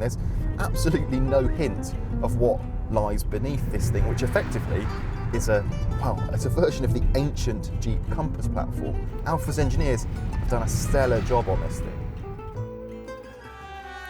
There's absolutely no hint of what lies beneath this thing, which effectively is it's a version of the ancient Jeep Compass platform. Alfa's engineers have done a stellar job on this thing.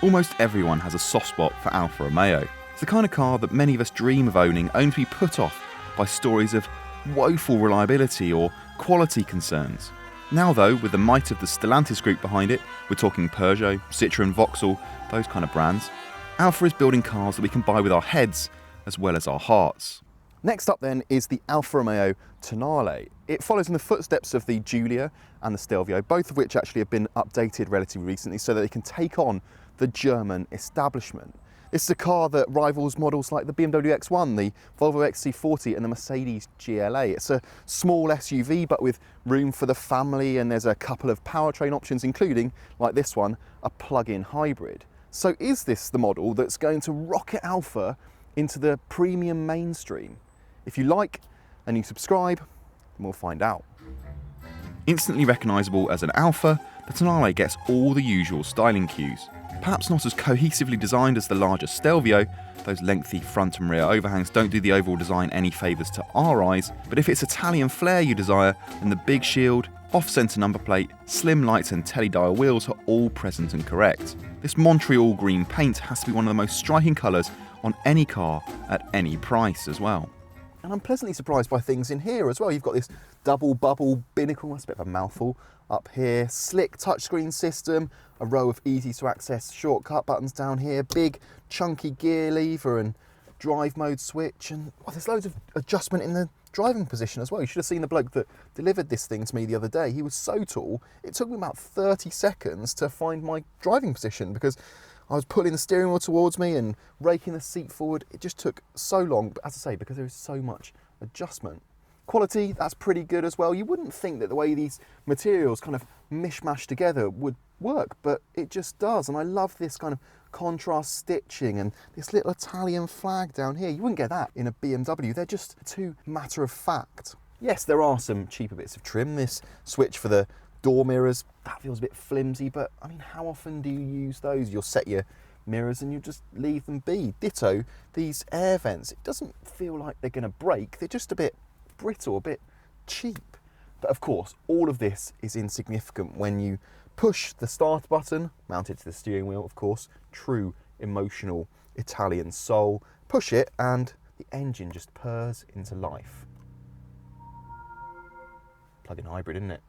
Almost everyone has a soft spot for Alfa Romeo. It's the kind of car that many of us dream of owning, only to be put off by stories of woeful reliability or quality concerns. Now though, with the might of the Stellantis group behind it, we're talking Peugeot, Citroën, Vauxhall, those kind of brands, Alfa is building cars that we can buy with our heads as well as our hearts. Next up then is the Alfa Romeo Tonale. It follows in the footsteps of the Giulia and the Stelvio, both of which actually have been updated relatively recently so that they can take on the German establishment. This is a car that rivals models like the BMW X1, the Volvo XC40 and the Mercedes GLA. It's a small SUV but with room for the family, and there's a couple of powertrain options including, like this one, a plug-in hybrid. So is this the model that's going to rocket Alfa into the premium mainstream? If you like and you subscribe, then we'll find out. Instantly recognisable as an Alfa, the Tonale gets all the usual styling cues. Perhaps not as cohesively designed as the larger Stelvio, those lengthy front and rear overhangs don't do the overall design any favours to our eyes, but if it's Italian flair you desire, then the big shield, off-centre number plate, slim lights and teledial wheels are all present and correct. This Montreal green paint has to be one of the most striking colours on any car at any price as well. And I'm pleasantly surprised by things in here as well. You've got this double bubble binnacle, that's a bit of a mouthful, up here, slick touchscreen system, a row of easy to access shortcut buttons down here, big chunky gear lever and drive mode switch, and there's loads of adjustment in the driving position as well. You should have seen the bloke that delivered this thing to me the other day. He was so tall, it took me about 30 seconds to find my driving position because I was pulling the steering wheel towards me and raking the seat forward. It just took so long, but as I say, because there is so much adjustment. Quality, that's pretty good as well. You wouldn't think that the way these materials kind of mishmash together would work, but it just does. And I love this kind of contrast stitching and this little Italian flag down here. You wouldn't get that in a BMW. They're just too matter of fact. Yes, there are some cheaper bits of trim. This switch for the door mirrors, that feels a bit flimsy, but I mean, how often do you use those? You'll set your mirrors and you just leave them be. Ditto, these air vents, it doesn't feel like they're going to break. They're just a bit brittle, a bit cheap. But of course, all of this is insignificant when you push the start button, mounted to the steering wheel, of course, true emotional Italian soul. Push it and the engine just purrs into life. Plug-in hybrid, isn't it?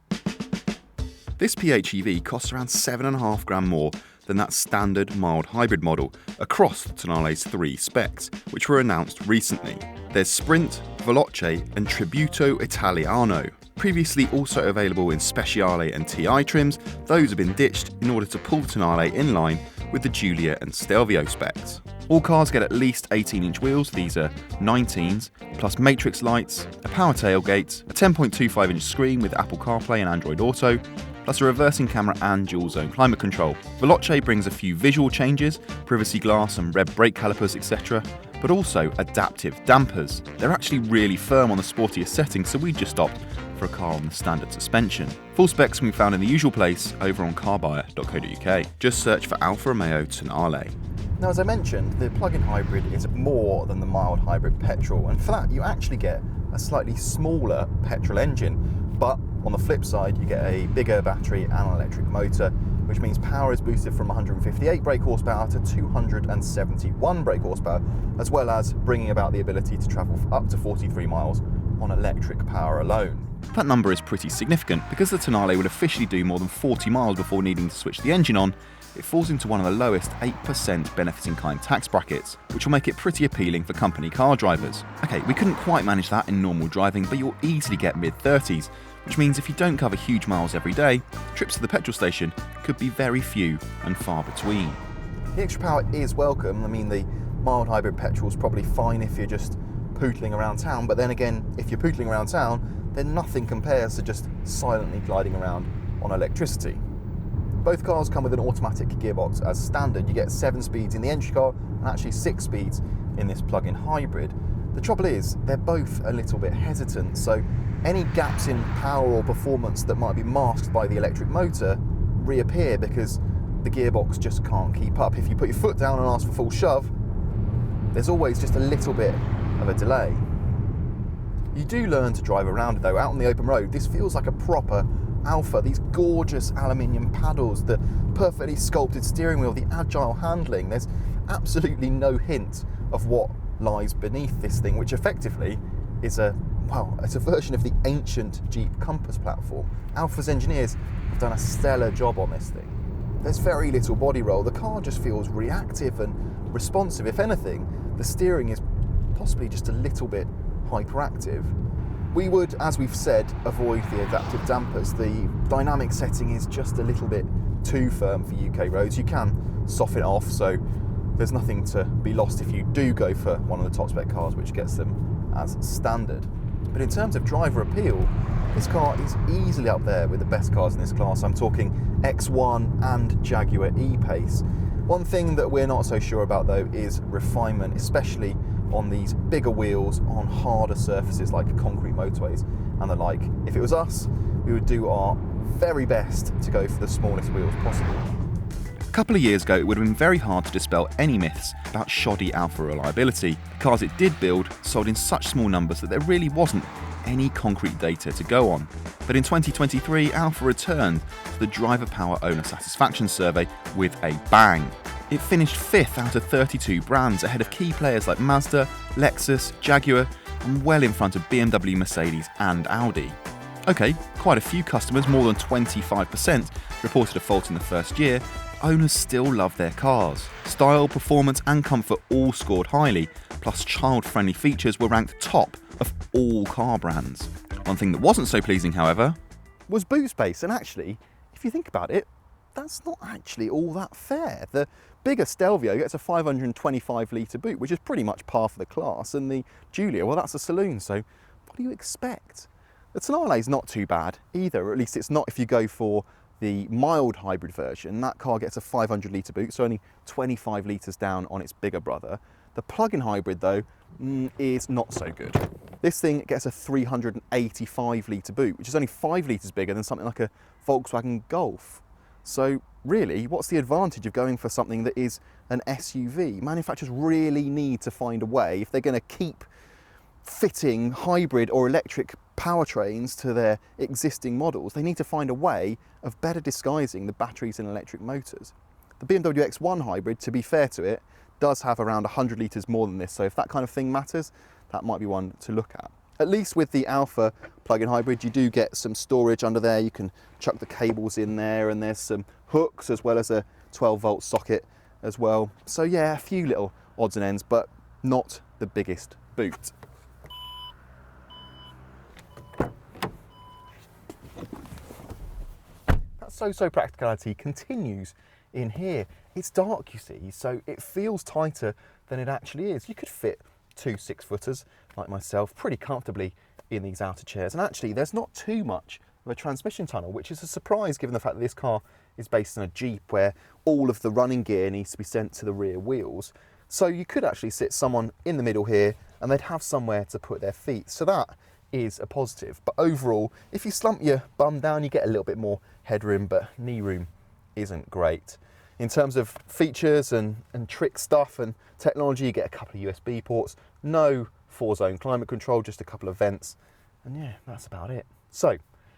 This PHEV costs around $7.5 more than that standard mild hybrid model across the Tonale's 3 specs, which were announced recently. There's Sprint, Veloce and Tributo Italiano. Previously also available in Speciale and TI trims, those have been ditched in order to pull the Tonale in line with the Giulia and Stelvio specs. All cars get at least 18-inch wheels, these are 19s, plus matrix lights, a power tailgate, a 10.25-inch screen with Apple CarPlay and Android Auto, plus a reversing camera and dual-zone climate control. Veloce brings a few visual changes, privacy glass and red brake calipers, etc., but also adaptive dampers. They're actually really firm on the sportier settings, so we just opted for a car on the standard suspension. Full specs can be found in the usual place over on carbuyer.co.uk. Just search for Alfa Romeo Tonale. Now, as I mentioned, the plug-in hybrid is more than the mild hybrid petrol, and for that you actually get a slightly smaller petrol engine, but on the flip side you get a bigger battery and an electric motor, which means power is boosted from 158 brake horsepower to 271 brake horsepower, as well as bringing about the ability to travel up to 43 miles on electric power alone. That number is pretty significant because the Tonale will officially do more than 40 miles before needing to switch the engine on. It falls into one of the lowest 8% benefit-in-kind tax brackets, which will make it pretty appealing for company car drivers. Okay, we couldn't quite manage that in normal driving, but you'll easily get mid-30s, which means if you don't cover huge miles every day, trips to the petrol station could be very few and far between. The extra power is welcome. I mean, the mild hybrid petrol is probably fine if you're just pootling around town, but then again, if you're pootling around town, then nothing compares to just silently gliding around on electricity. Both cars come with an automatic gearbox as standard. You get 7 speeds in the entry car and actually 6 speeds in this plug-in hybrid. The trouble is, they're both a little bit hesitant, so any gaps in power or performance that might be masked by the electric motor reappear because the gearbox just can't keep up. If you put your foot down and ask for full shove, there's always just a little bit of a delay. You do learn to drive around it though. Out on the open road, this feels like a proper Alfa. These gorgeous aluminium paddles, the perfectly sculpted steering wheel, the agile handling. There's absolutely no hint of what lies beneath this thing, which effectively is it's a version of the ancient Jeep Compass platform. Alfa's engineers have done a stellar job on this thing. There's very little body roll. The car just feels reactive and responsive. If anything, the steering is possibly just a little bit hyperactive. We would, as we've said, avoid the adaptive dampers. The dynamic setting is just a little bit too firm for UK roads. You can soften it off, so there's nothing to be lost if you do go for one of the top spec cars, which gets them as standard. But in terms of driver appeal, this car is easily up there with the best cars in this class. I'm talking X1 and Jaguar E-Pace. One thing that we're not so sure about though is refinement, especially on these bigger wheels on harder surfaces like concrete motorways and the like. If it was us, we would do our very best to go for the smallest wheels possible. A couple of years ago, it would have been very hard to dispel any myths about shoddy Alfa reliability. The cars it did build sold in such small numbers that there really wasn't any concrete data to go on. But in 2023, Alfa returned to the Driver Power Owner Satisfaction Survey with a bang. It finished 5th out of 32 brands, ahead of key players like Mazda, Lexus, Jaguar, and well in front of BMW, Mercedes and Audi. Okay, quite a few customers, more than 25%, reported a fault in the first year. Owners still love their cars. Style, performance and comfort all scored highly, plus child-friendly features were ranked top of all car brands. One thing that wasn't so pleasing, however, was boot space, and actually, if you think about it, that's not actually all that fair. The bigger Stelvio gets a 525 litre boot, which is pretty much par for the class, and the Giulia, well, that's a saloon, so what do you expect? The Tonale is not too bad either, or at least it's not if you go for the mild hybrid version. That car gets a 500 litre boot, so only 25 litres down on its bigger brother. The plug-in hybrid, though, is not so good. This thing gets a 385 litre boot, which is only 5 litres bigger than something like a Volkswagen Golf. So really, what's the advantage of going for something that is an SUV? Manufacturers really need to find a way, if they're going to keep fitting hybrid or electric powertrains to their existing models, they need to find a way of better disguising the batteries in electric motors. The BMW X1 hybrid, to be fair to it, does have around 100 litres more than this, so if that kind of thing matters, that might be one to look at. At least with the Alfa plug-in hybrid, you do get some storage under there. You can chuck the cables in there, and there's some hooks as well as a 12-volt socket as well. So yeah, a few little odds and ends, but not the biggest boot. That so-so practicality continues in here. It's dark, you see, so it feels tighter than it actually is. You could fit 2 6-footers like myself pretty comfortably in these outer chairs, and actually there's not too much of a transmission tunnel, which is a surprise given the fact that this car is based on a Jeep where all of the running gear needs to be sent to the rear wheels. So you could actually sit someone in the middle here and they'd have somewhere to put their feet, so that is a positive. But overall, if you slump your bum down, you get a little bit more headroom, but knee room isn't great. In terms of features and trick stuff and technology, you get a couple of USB ports, no 4-zone climate control, just a couple of vents, and yeah, that's about it. So,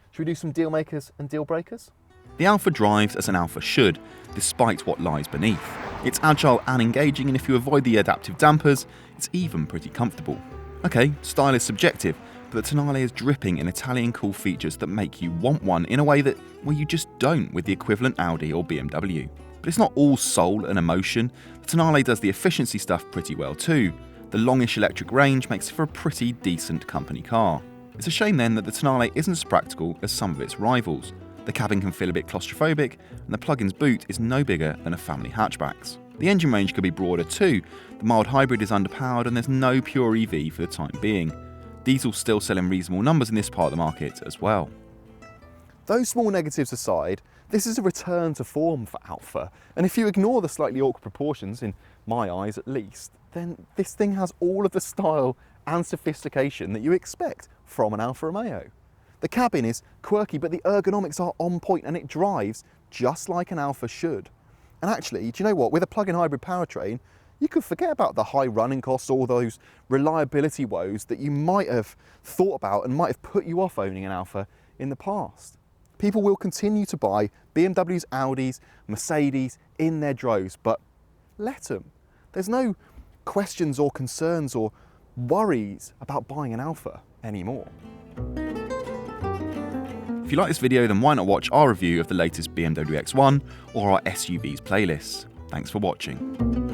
should we do some deal makers and deal breakers? the Alfa drives as an Alfa should, despite what lies beneath. It's agile and engaging, and if you avoid the adaptive dampers, it's even pretty comfortable. Okay, style is subjective, but the Tonale is dripping in Italian cool features that make you want one in a way that, well, you just don't with the equivalent Audi or BMW. But it's not all soul and emotion. The Tonale does the efficiency stuff pretty well too. The longish electric range makes it for a pretty decent company car. It's a shame then that the Tonale isn't as practical as some of its rivals. The cabin can feel a bit claustrophobic, and the plug-in's boot is no bigger than a family hatchback's. The engine range could be broader too. The mild hybrid is underpowered and there's no pure EV for the time being. Diesel's still selling reasonable numbers in this part of the market as well. Those small negatives aside, this is a return to form for Alfa, and if you ignore the slightly awkward proportions, in my eyes at least, then this thing has all of the style and sophistication that you expect from an Alfa Romeo. The cabin is quirky, but the ergonomics are on point and it drives just like an Alfa should. And actually, do you know what? With a plug-in hybrid powertrain, you could forget about the high running costs, all those reliability woes that you might have thought about and might have put you off owning an Alfa in the past. People will continue to buy BMWs, Audis, Mercedes in their droves, but let them. There's no questions or concerns or worries about buying an Alfa anymore. If you like this video, then why not watch our review of the latest BMW X1 or our SUVs playlist. Thanks for watching.